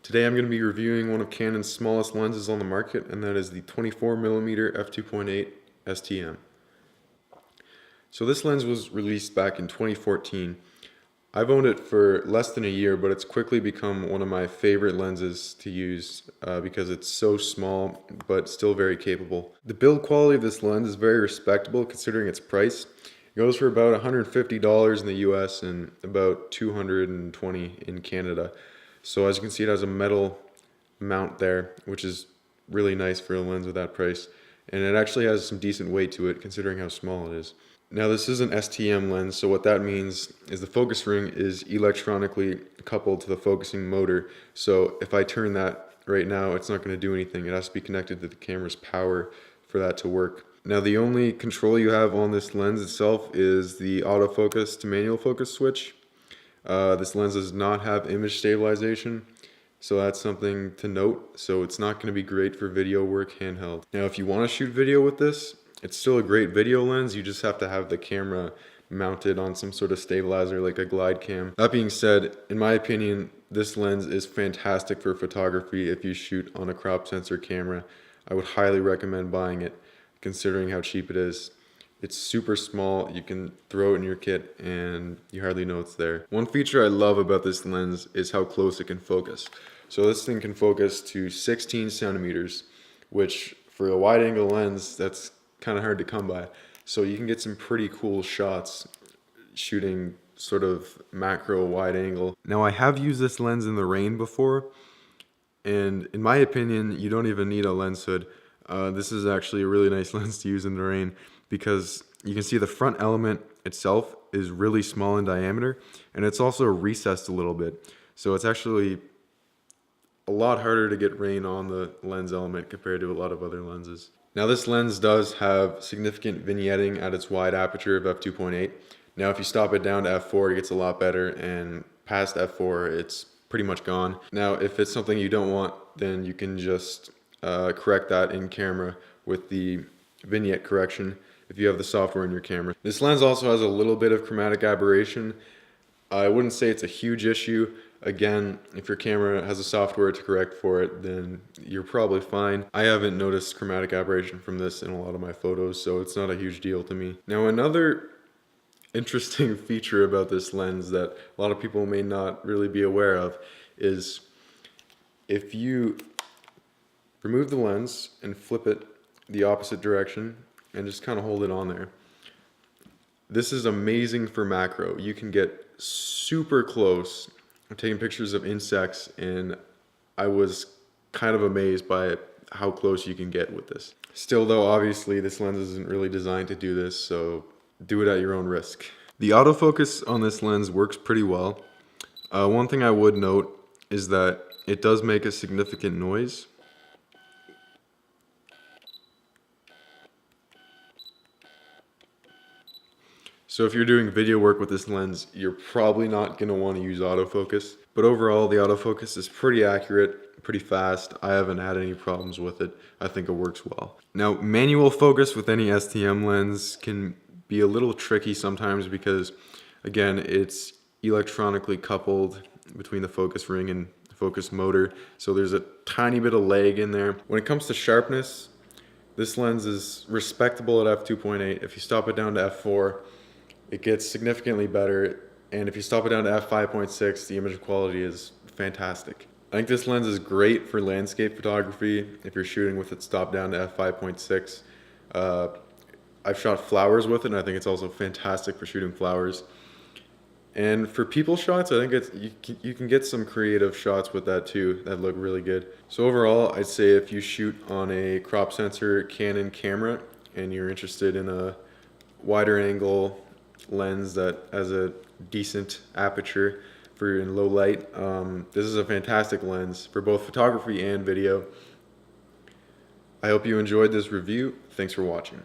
Today I'm going to be reviewing one of Canon's smallest lenses on the market, and that is the 24mm f2.8 STM. So this lens was released back in 2014. I've owned it for less than a year, but it's quickly become one of my favorite lenses to use because it's so small but still very capable. The build quality of this lens is very respectable considering its price. It goes for about $150 in the US and about $220 in Canada. So as you can see, it has a metal mount there, which is really nice for a lens with that price. And it actually has some decent weight to it considering how small it is. Now this is an STM lens, so what that means is the focus ring is electronically coupled to the focusing motor. So if I turn that right now, it's not going to do anything. It has to be connected to the camera's power for that to work. Now the only control you have on this lens itself is the autofocus to manual focus switch. This lens does not have image stabilization, so that's something to note. So it's not going to be great for video work handheld. Now if you want to shoot video with this, it's still a great video lens. You just have to have the camera mounted on some sort of stabilizer like a glide cam. That being said, in my opinion, this lens is fantastic for photography if you shoot on a crop sensor camera. I would highly recommend buying it considering how cheap it is. It's super small, you can throw it in your kit and you hardly know it's there. One feature I love about this lens is how close it can focus. So this thing can focus to 16 centimeters, which for a wide angle lens, that's kind of hard to come by. So you can get some pretty cool shots shooting sort of macro wide angle. Now I have used this lens in the rain before, and in my opinion, you don't even need a lens hood. This is actually a really nice lens to use in the rain because you can see the front element itself is really small in diameter, and it's also recessed a little bit. So it's actually a lot harder to get rain on the lens element compared to a lot of other lenses. Now this lens does have significant vignetting at its wide aperture of f2.8. Now if you stop it down to f4, it gets a lot better, and past f4 it's pretty much gone. Now if it's something you don't want, then you can just correct that in camera with the vignette correction if you have the software in your camera. This lens also has a little bit of chromatic aberration. I wouldn't say it's a huge issue. Again, if your camera has a software to correct for it, then you're probably fine. I haven't noticed chromatic aberration from this in a lot of my photos, so it's not a huge deal to me. Now another interesting feature about this lens that a lot of people may not really be aware of is if you remove the lens and flip it the opposite direction and just kind of hold it on there. This is amazing for macro. You can get super close. I'm taking pictures of insects and I was kind of amazed by how close you can get with this. Still though, obviously this lens isn't really designed to do this, so do it at your own risk. The autofocus on this lens works pretty well. One thing I would note is that it does make a significant noise. So if you're doing video work with this lens, you're probably not going to want to use autofocus. But overall, the autofocus is pretty accurate, pretty fast. I haven't had any problems with it. I think it works well. Now, manual focus with any STM lens can be a little tricky sometimes because, again, it's electronically coupled between the focus ring and the focus motor. So there's a tiny bit of lag in there. When it comes to sharpness, this lens is respectable at f2.8. If you stop it down to f4, it gets significantly better, and if you stop it down to f5.6, the image quality is fantastic. I think this lens is great for landscape photography if you're shooting with it stopped down to f5.6. I've shot flowers with it, and I think it's also fantastic for shooting flowers. And for people shots, I think you can get some creative shots with that too that look really good. So overall, I'd say if you shoot on a crop sensor Canon camera and you're interested in a wider angle lens that has a decent aperture for in low light, this is a fantastic lens for both photography and video. I hope you enjoyed this review. Thanks for watching.